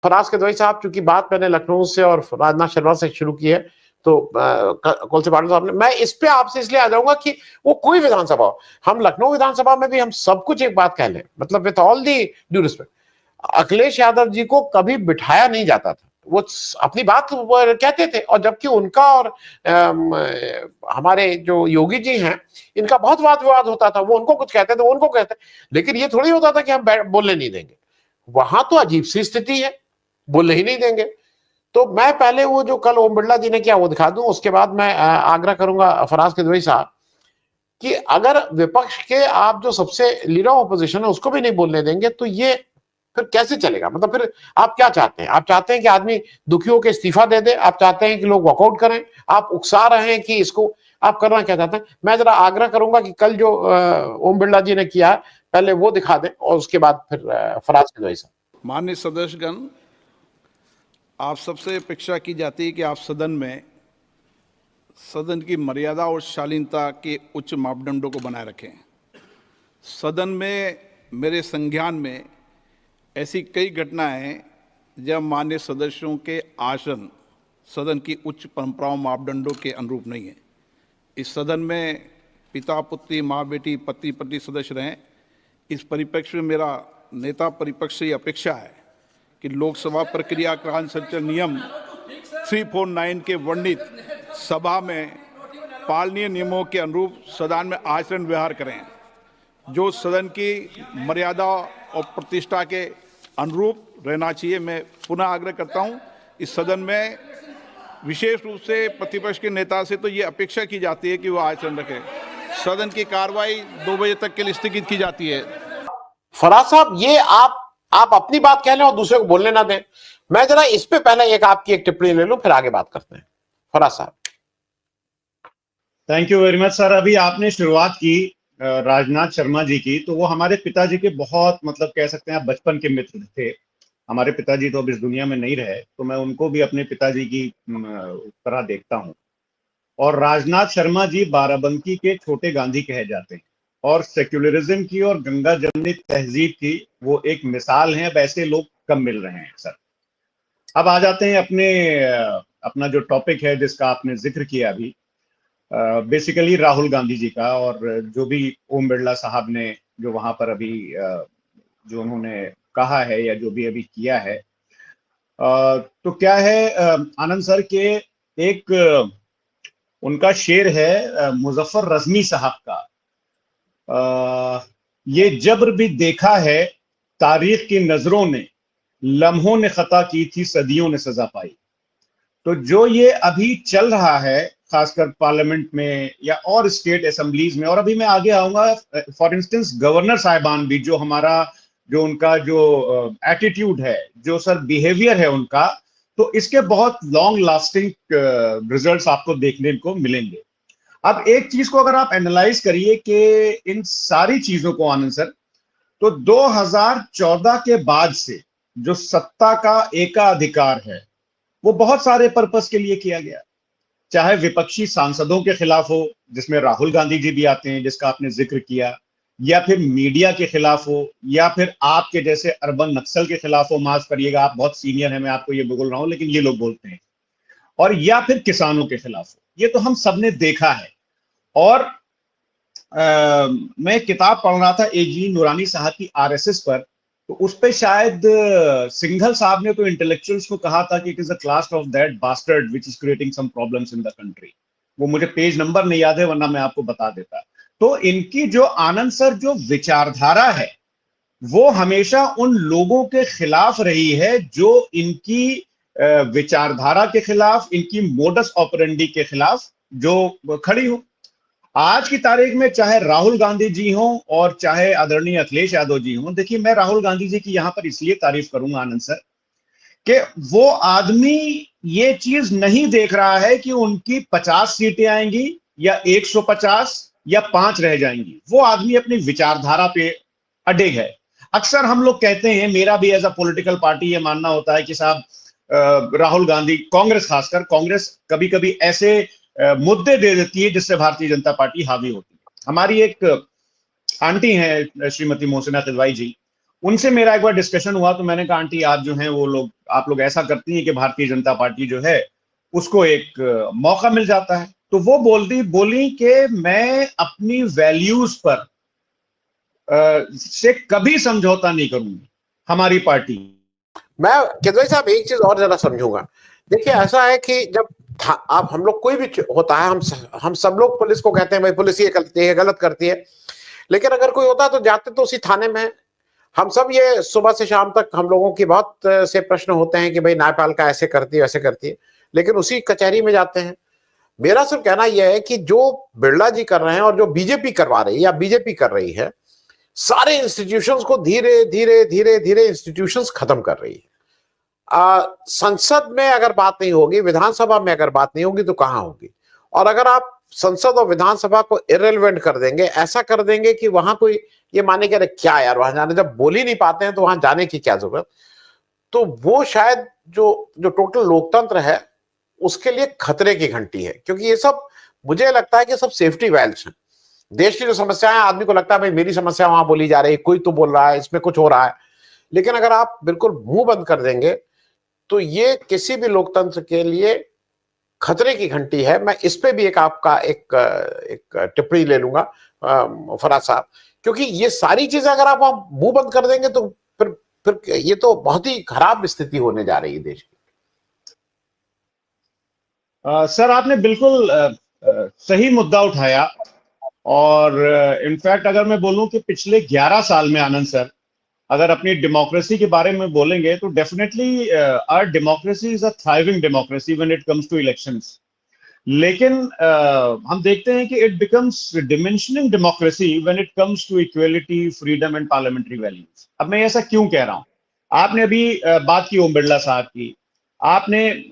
फराज किदवई साहब, चूंकि बात मैंने लखनऊ से और राजनाथ शर्मा से शुरू की है, तो कौल से पाटिल साहब ने, मैं इस पे आपसे इसलिए आ जाऊंगा कि वो कोई विधानसभा हो, हम लखनऊ विधानसभा में भी हम सब कुछ एक बात कह लें, मतलब with all the due respect, Akhilesh Yadav ji को कभी बिठाया नहीं जाता था, वो अपनी बात कहते थे, और जबकि उनका और हमारे जो योगी जी हैं, इनका बहुत वाद विवाद होता था, वो उनको कुछ कहते थे, उनको कहते, लेकिन ये थोड़ी होता था कि हम बोलने नहीं देंगे। वहां तो अजीब सी स्थिति है, बोलने ही नहीं देंगे। तो मैं पहले वो जो कल ओम बिरला जी ने किया वो दिखा दूं, उसके बाद मैं आग्रह करूंगा फराज किदवई साहब कि अगर विपक्ष के आप जो सबसे लीडर ऑफ अपोजिशन है उसको भी नहीं बोलने देंगे तो ये फिर कैसे चलेगा? मतलब फिर आप क्या चाहते हैं? आप चाहते हैं कि आदमी दुखियों के इस्तीफा दे दे? आप चाहते हैं कि लोग वॉकआउट करें? आप उकसा रहे हैं कि इसको आप करना क्या चाहते हैं? मैं जरा आग्रह करूंगा कि कल जो ओम बिरला जी ने किया पहले वो दिखा दें और उसके बाद फिर फराज किदवई साहब। माननीय सदस्यगण, आप सबसे अपेक्षा की जाती है कि आप सदन की मर्यादा और शालीनता के उच्च मापदंडों को बनाए रखें। सदन में मेरे संज्ञान में ऐसी कई घटनाएं हैं जब माननीय सदस्यों के आसन सदन की उच्च परंपराओं मापदंडों के अनुरूप नहीं है। इस सदन में पिता पुत्री, माँ बेटी, पति पत्नी सदस्य रहें। इस परिप्रेक्ष्य में मेरा नेता परिपक्ष से ये अपेक्षा है कि लोकसभा प्रक्रिया कार्य संचालन नियम 349 के वर्णित सभा में पालनीय नियमों के अनुरूप सदन में आचरण व्यवहार करें, जो सदन की मर्यादा और प्रतिष्ठा के अनुरूप रहना चाहिए। मैं पुनः आग्रह करता हूं, इस सदन में विशेष रूप से प्रतिपक्ष के नेता से तो ये अपेक्षा की जाती है कि वो आचरण रखें। सदन की कार्रवाई 2 बजे तक के लिए स्थगित की जाती है। फराज साहब, ये आप अपनी बात कह लें और दूसरे को बोलने ना दें। मैं जरा इस पे पहले आपकी एक टिप्पणी ले लूं, फिर आगे बात करते हैं। फराज साहब। Thank you very much sir. अभी आपने शुरुआत की राजनाथ शर्मा जी की, तो वो हमारे पिताजी के बहुत, मतलब कह सकते हैं आप, बचपन के मित्र थे। हमारे पिताजी तो अब इस दुनिया में नहीं रहे, तो मैं उनको भी अपने पिताजी की तरह देखता हूँ। और राजनाथ शर्मा जी बाराबंकी के छोटे गांधी कहे जाते हैं, और सेक्युलरिज्म की और गंगा जमनी तहजीब की वो एक मिसाल हैं। अब ऐसे लोग कम मिल रहे हैं सर। अब आ जाते हैं अपना जो टॉपिक है जिसका आपने जिक्र किया अभी, बेसिकली राहुल गांधी जी का, और जो भी ओम बिरला साहब ने जो वहां पर अभी जो उन्होंने कहा है या जो भी अभी किया है, तो क्या है आनंद सर के एक उनका शेर है मुजफ्फर रजमी साहब का, ये जब्र भी देखा है तारीख की नजरों ने, लम्हों ने खता की थी सदियों ने सजा पाई। तो जो ये अभी चल रहा है खासकर पार्लियामेंट में या और स्टेट असेंबलीज में, और अभी मैं आगे आऊंगा, फॉर इंस्टेंस गवर्नर साहिबान भी, जो उनका जो एटीट्यूड है, जो सर बिहेवियर है उनका, तो इसके बहुत लॉन्ग लास्टिंग रिजल्ट्स आपको देखने को मिलेंगे। अब एक चीज को अगर आप एनालाइज करिए कि इन सारी चीजों को आनंद सर, तो 2014 के बाद से जो सत्ता का एकाधिकार है वो बहुत सारे पर्पस के लिए किया गया, चाहे विपक्षी सांसदों के खिलाफ हो, जिसमें राहुल गांधी जी भी आते हैं जिसका आपने जिक्र किया, या फिर मीडिया के खिलाफ हो, या फिर आपके जैसे अर्बन नक्सल के खिलाफ हो, माफ करिएगा आप बहुत सीनियर हैं, मैं आपको ये बोल रहा हूं लेकिन ये लोग बोलते हैं, और या फिर किसानों के खिलाफ हो। ये तो हम सबने देखा है। और मैं किताब पढ़ रहा था एजी नूरानी साहब की आरएसएस पर, तो उस पे शायद सिंघल साहब ने तो इंटेलेक्चुअल्स को कहा था कि it is a class of that bastard which is creating some problems in the country. वो मुझे पेज नंबर नहीं याद है, वरना मैं आपको बता देता। तो इनकी जो आनंद सर जो विचारधारा है वो हमेशा उन लोगों के खिलाफ रही है जो इनकी विचारधारा के खिलाफ, इनकी मोडस ऑपरेंडी के खिलाफ जो खड़ी हो। आज की तारीख में चाहे राहुल गांधी जी हों और चाहे आदरणीय अखिलेश यादव जी हों, देखिए मैं राहुल गांधी जी की यहां पर इसलिए तारीफ करूंगा आनंद सर कि वो आदमी ये चीज नहीं देख रहा है कि उनकी 50 सीटें आएंगी या 150 या 5 रह जाएंगी। वो आदमी अपनी विचारधारा पे अडिग है। अक्सर हम लोग कहते हैं, मेरा भी एज अ पॉलिटिकल पार्टी ये मानना होता है कि साहब राहुल गांधी, कांग्रेस, खासकर कांग्रेस कभी कभी ऐसे मुद्दे दे देती है जिससे भारतीय जनता पार्टी हावी होती है। हमारी एक आंटी हैं श्रीमती मोहसिना किदवाई जी, उनसे मेरा एक बार डिस्कशन हुआ तो मैंने कहा आंटी आप जो हैं वो लोग आप लोग ऐसा करती हैं कि भारतीय जनता पार्टी जो है उसको एक मौका मिल जाता है। तो वो बोली कि मैं अपनी वैल्यूज पर से कभी समझौता नहीं करूंगी हमारी पार्टी। मैं केजरीवाल साहब एक चीज और जरा समझूंगा। देखिए ऐसा है कि जब आप हम लोग कोई भी होता है, हम सब लोग पुलिस को कहते हैं भाई पुलिस ये करती है गलत करती है, लेकिन अगर कोई होता है तो जाते तो उसी थाने में। हम सब ये सुबह से शाम तक हम लोगों की बहुत से प्रश्न होते हैं कि भाई न्यायपालिका ऐसे करती है वैसे करती है, लेकिन उसी कचहरी में जाते हैं। मेरा सिर्फ कहना यह है कि जो बिरला जी कर रहे हैं और जो बीजेपी करवा रही है या बीजेपी कर रही है, सारे इंस्टीट्यूशंस को धीरे धीरे धीरे धीरे इंस्टीट्यूशंस खत्म कर रही है। संसद में अगर बात नहीं होगी, विधानसभा में अगर बात नहीं होगी तो कहां होगी? और अगर आप संसद और विधानसभा को इररिलेवेंट कर देंगे, ऐसा कर देंगे कि वहां कोई ये माने कि अरे क्या यार वहां जाने, जब बोल ही नहीं पाते हैं तो वहां जाने की क्या जरूरत? तो वो शायद जो टोटल लोकतंत्र है उसके लिए खतरे की घंटी है, क्योंकि ये सब मुझे लगता है कि सब सेफ्टी वैल्व्स हैं। देश की जो समस्याएं, आदमी को लगता है भाई मेरी समस्या वहां बोली जा रही है, कोई तो बोल रहा है, इसमें कुछ हो रहा है। लेकिन अगर आप बिल्कुल मुंह बंद कर देंगे तो ये किसी भी लोकतंत्र के लिए खतरे की घंटी है। मैं इस पे भी आपका एक टिप्पणी ले लूंगा फराज साहब, क्योंकि ये सारी चीजें अगर आप मुंह बंद कर देंगे तो फिर ये तो बहुत ही खराब स्थिति होने जा रही है देश की। सर आपने बिल्कुल सही मुद्दा उठाया। और इनफैक्ट अगर मैं बोलूं कि पिछले 11 साल में आनंद सर अगर अपनी डेमोक्रेसी के बारे में बोलेंगे तो definitely our democracy is a thriving democracy when it comes to elections. लेकिन हम देखते हैं कि it becomes diminishing democracy when it comes to equality, freedom and parliamentary values. अब मैं ऐसा क्यों कह रहा हूं? आपने अभी बात की ओम बिरला साहब की, आपने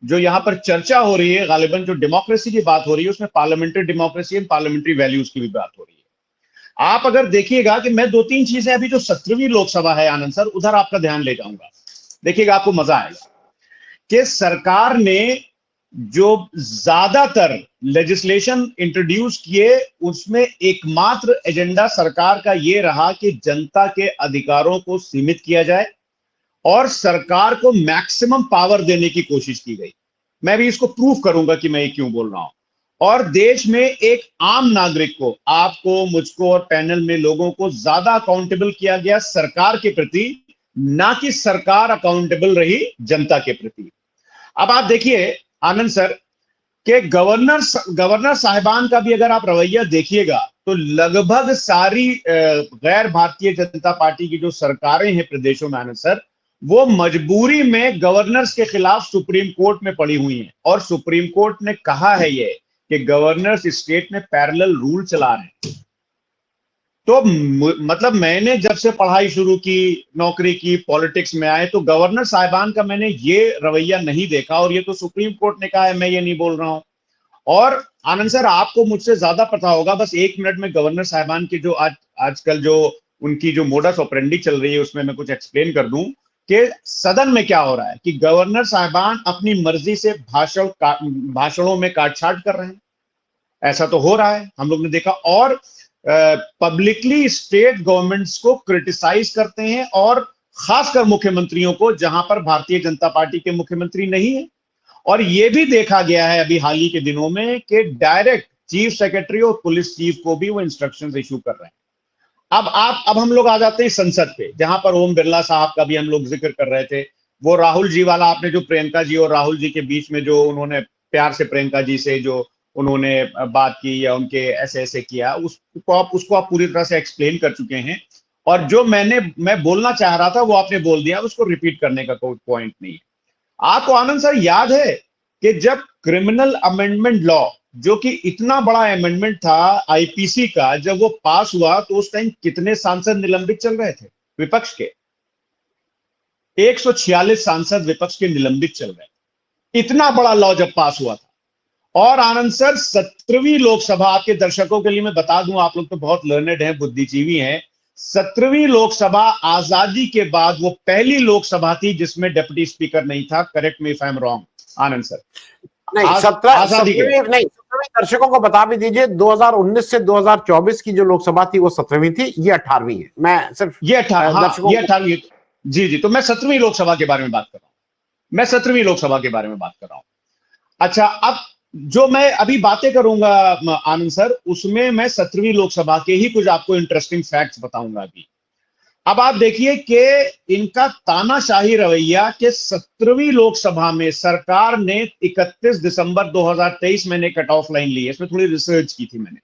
जो यहाँ पर चर्चा हो रही है, गालिबन जो डेमोक्रेसी की बात हो रही है उसमें parliamentary democracy and parliamentary values की भी बात हो रही है। आप अगर देखिएगा कि मैं 2-3 चीजें अभी जो 17वीं लोकसभा है आनंद सर, उधर आपका ध्यान ले जाऊंगा, देखिएगा आपको मजा आएगा कि सरकार ने जो ज्यादातर लेजिस्लेशन इंट्रोड्यूस किए उसमें एकमात्र एजेंडा सरकार का यह रहा कि जनता के अधिकारों को सीमित किया जाए और सरकार को मैक्सिमम पावर देने की कोशिश की गई। मैं भी इसको प्रूफ करूंगा कि मैं ये क्यों बोल रहा हूं। और देश में एक आम नागरिक को, आपको, मुझको और पैनल में लोगों को ज्यादा अकाउंटेबल किया गया सरकार के प्रति, ना कि सरकार अकाउंटेबल रही जनता के प्रति। अब आप देखिए आनंद सर कि गवर्नर साहिबान का भी अगर आप रवैया देखिएगा तो लगभग सारी गैर भारतीय जनता पार्टी की जो सरकारें हैं प्रदेशों में आनंद सर, वो मजबूरी में गवर्नर्स के खिलाफ सुप्रीम कोर्ट में पड़ी हुई हैं। और सुप्रीम कोर्ट ने कहा है ये कि गवर्नर्स स्टेट में पैरेलल रूल चला रहे हैं। तो मतलब मैंने जब से पढ़ाई शुरू की, नौकरी की, पॉलिटिक्स में आए, तो गवर्नर साहिबान का मैंने ये रवैया नहीं देखा। और ये तो सुप्रीम कोर्ट ने कहा है, मैं ये नहीं बोल रहा हूं। और आनंद सर आपको मुझसे ज्यादा पता होगा, बस 1 मिनट में गवर्नर साहिबान की जो आजकल जो उनकी जो मोडस ऑपरेंडी चल रही है उसमें मैं कुछ एक्सप्लेन कर दूं कि सदन में क्या हो रहा है कि गवर्नर साहिबान अपनी मर्जी से भाषणों में काटछाट कर रहे हैं। ऐसा तो हो रहा है, हम लोग ने देखा। और पब्लिकली स्टेट गवर्नमेंट्स को क्रिटिसाइज करते हैं, और खासकर मुख्यमंत्रियों को जहां पर भारतीय जनता पार्टी के मुख्यमंत्री नहीं है। और यह भी देखा गया है अभी हाल ही के दिनों में कि डायरेक्ट चीफ सेक्रेटरी और पुलिस चीफ को भी वो इंस्ट्रक्शंस इशू कर रहे हैं। अब हम लोग आ जाते हैं संसद पे, जहां पर ओम बिरला साहब का भी हम लोग जिक्र कर रहे थे। वो राहुल जी वाला, आपने जो प्रियंका जी और राहुल जी के बीच में जो उन्होंने प्यार से प्रियंका जी से जो उन्होंने बात की या उनके ऐसे किया, उसको आप पूरी तरह से एक्सप्लेन कर चुके हैं। और जो मैं बोलना चाह रहा था वो आपने बोल दिया, उसको रिपीट करने का कोई पॉइंट नहीं है। आपको आनंद सर याद है कि जब क्रिमिनल अमेंडमेंट लॉ, जो कि इतना बड़ा अमेंडमेंट था आईपीसी का, जब वो पास हुआ तो उस टाइम कितने सांसद निलंबित चल रहे थे विपक्ष के? 146 सांसद विपक्ष के निलंबित चल रहे थे। इतना बड़ा लॉ जब पास हुआ था। और आनंद सर 17वीं लोकसभा, आपके दर्शकों के लिए मैं बता दूं, आप लोग तो बहुत लर्नेड हैं, बुद्धिजीवी हैं, 17वीं लोकसभा आजादी के बाद वो पहली लोकसभा थी जिसमें डिप्टी स्पीकर नहीं था। Correct me if I am wrong Anand sir. नहीं, आजादी के। 17वीं नहीं, 17वीं दर्शकों को बता भी दीजिए, 2019 से 2024 की जो लोकसभा थी वो 17वीं थी, ये 18वीं है। मैं सिर्फ ये 18, हाँ, दर्शकों ये को 18वीं। जी जी, तो मैं 17वीं लोकसभा के बारे में बात कर रहा हूं, मैं 17वीं लोकसभा के बारे में बात कर रहा हूं। अच्छा, अब जो मैं अभी बातें करूंगा आनंद सर, उसमें मैं 17वीं लोकसभा के ही कुछ आपको इंटरेस्टिंग फैक्ट्स बताऊंगा अभी। अब आप देखिए कि इनका तानाशाही रवैया के 17वीं लोकसभा में सरकार ने 31 दिसंबर 2023 मैंने कट ऑफ लाइन ली है, इसमें थोड़ी रिसर्च की थी मैंने,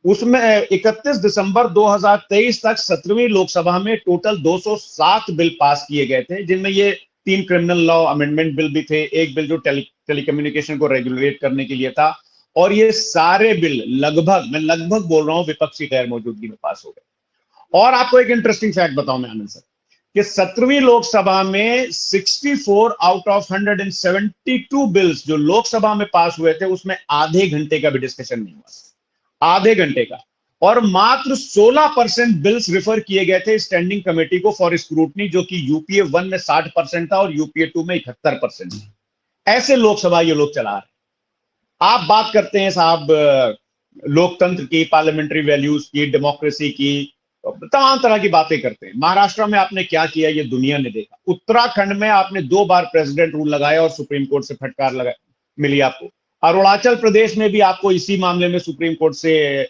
उसमें 31 दिसंबर 2023 तक 17वीं लोकसभा में टोटल 207 बिल पास किए गए थे, जिनमें ये 3 क्रिमिनल लॉ अमेंडमेंट बिल भी थे, एक बिल जो टेलीकम्युनिकेशन को रेगुलेट करने के लिए था, और ये सारे बिल लगभग, मैं लगभग बोल रहा हूं, विपक्षी गैर मौजूदगी में पास हो गए। और आपको एक इंटरेस्टिंग फैक्ट बताऊं मैं आनंद सर, कि 17वीं लोकसभा में 64 आउट ऑफ 172 बिल्स जो लोकसभा में पास हुए थे, उसमें आधे घंटे का भी डिस्कशन नहीं हुआ, आधे घंटे का। और मात्र 16% बिल्स रेफर किए गए थे स्टैंडिंग कमेटी को फॉर स्क्रूटनी, जो कि यूपीए 1 में 60% था और यूपीए 2 में 71% था। ऐसे लोकसभा ये लोग चला रहे। आप बात करते हैं साहब लोकतंत्र की, पार्लियामेंट्री वैल्यूज की, डेमोक्रेसी की, तमाम तरह की बातें करते हैं। महाराष्ट्र में आपने क्या किया ये दुनिया ने देखा। उत्तराखंड में आपने 2 बार प्रेसिडेंट रूल लगाया और सुप्रीम कोर्ट से फटकार लगा मिली आपको। अरुणाचल प्रदेश में भी आपको इसी मामले में सुप्रीम कोर्ट से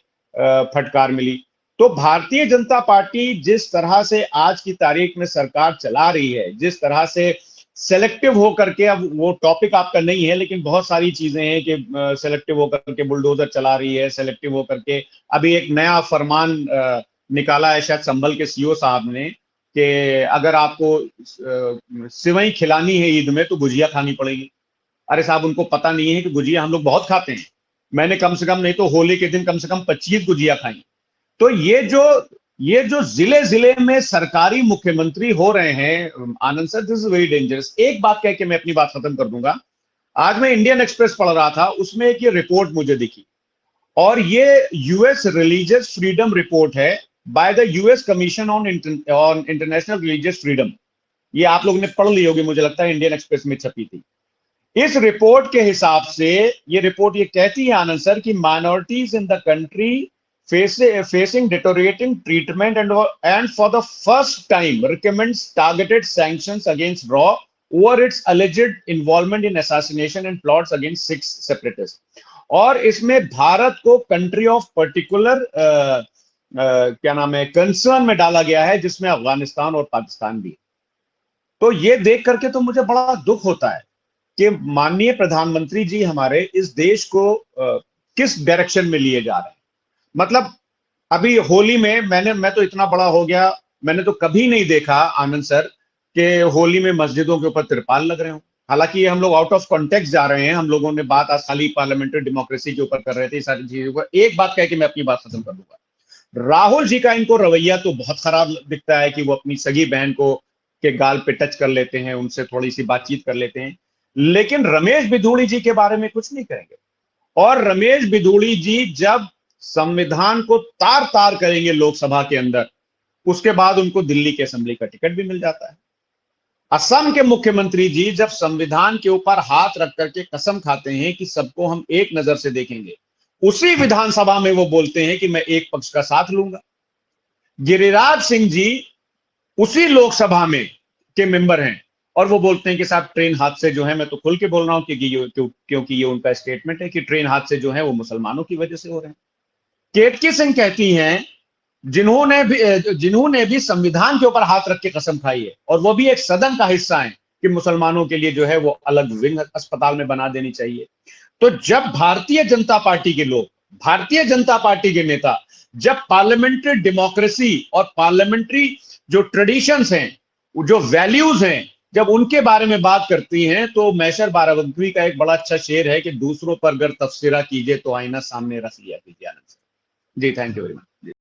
फटकार मिली। तो भारतीय जनता पार्टी जिस तरह से आज की तारीख में सरकार चला रही है, जिस तरह से सेलेक्टिव होकर के, अब वो टॉपिक आपका नहीं है लेकिन बहुत सारी चीजें हैं कि सेलेक्टिव होकर के बुलडोजर चला रही है, सेलेक्टिव होकर के अभी एक नया फरमान निकाला है शायद संभल के सीओ साहब ने, कि अगर आपको सिवई खिलानी है ईद में तो गुजिया खानी पड़ेगी। अरे साहब, उनको पता नहीं है कि गुजिया हम लोग बहुत खाते हैं। मैंने कम से कम नहीं तो होली के दिन कम से कम 25 गुजिया खाई। तो ये जो जिले जिले में सरकारी मुख्यमंत्री हो रहे हैं Anand sir, this is very dangerous. एक बात कह के मैं अपनी बात खत्म कर दूंगा। आज मैं इंडियन एक्सप्रेस पढ़ रहा था, उसमें एक ये रिपोर्ट मुझे दिखी, और ये यूएस रिलीजियस फ्रीडम रिपोर्ट है by the US commission on international religious freedom. ये आप लोगों ने पढ़ ली होगी, मुझे लगता है इंडियन एक्सप्रेस में छपी थी। इस रिपोर्ट के हिसाब से ये रिपोर्ट ये कहती है आनंद सर कि minorities in the country facing deteriorating treatment and for the first time recommends targeted sanctions against RAW over its alleged involvement in assassination and plots against 6 separatists। और इसमें भारत को कंट्री ऑफ पर्टिकुलर क्या नाम है concern में डाला गया है, जिसमें अफगानिस्तान और पाकिस्तान भी। तो ये देख करके तो मुझे बड़ा दुख होता है कि माननीय प्रधानमंत्री जी हमारे इस देश को किस डायरेक्शन में लिए जा रहे हैं। मतलब अभी होली में मैं तो इतना बड़ा हो गया, मैंने तो कभी नहीं देखा आनंद सर कि होली में मस्जिदों के ऊपर तिरपाल लग रहे हो। हालांकि हम लोग आउट ऑफ कॉन्टेक्स्ट जा रहे हैं, हम लोगों ने बात आज खाली पार्लियामेंट्री डेमोक्रेसी के ऊपर कर रहे थे, सारी चीजों पर। एक बात कह के मैं अपनी बात खत्म कर दूंगा। राहुल जी का इनको रवैया तो बहुत खराब दिखता है कि वो अपनी सगी बहन को के गाल पे टच कर लेते हैं, उनसे थोड़ी सी बातचीत कर लेते हैं, लेकिन रमेश बिधूड़ी जी के बारे में कुछ नहीं करेंगे। और रमेश बिधूड़ी जी जब संविधान को तार तार करेंगे लोकसभा के अंदर, उसके बाद उनको दिल्ली के असेंबली का टिकट भी मिल जाता है। असम के मुख्यमंत्री जी जब संविधान के ऊपर हाथ रख करके कसम खाते हैं कि सबको हम एक नजर से देखेंगे, उसी विधानसभा में वो बोलते हैं कि मैं एक पक्ष का साथ लूंगा। गिरिराज सिंह जी उसी लोकसभा में के मेंबर हैं और वो बोलते हैं कि साहब ट्रेन हादसे जो है, मैं तो खुल के बोल रहा हूं क्योंकि ये उनका स्टेटमेंट है कि ट्रेन हादसे जो है वो मुसलमानों की वजह से हो रहे हैं। केतकी सिंह कहती हैं, जिन्होंने भी संविधान के ऊपर हाथ रख के कसम खाई है, और वो भी एक सदन का हिस्सा है, कि मुसलमानों के लिए जो है वो अलग विंग अस्पताल में बना देनी चाहिए। तो जब भारतीय जनता पार्टी के लोग, भारतीय जनता पार्टी के नेता जब पार्लियामेंट्री डेमोक्रेसी और पार्लियामेंट्री जो ट्रेडिशंस हैं, जो वैल्यूज हैं, जब उनके बारे में बात करती हैं, तो मैशर बाराबंकी का एक बड़ा अच्छा शेर है कि दूसरों पर अगर तफसीरा कीजिए तो आईना सामने रख लिया कीजिए। जी, थैंक यू वेरी मच।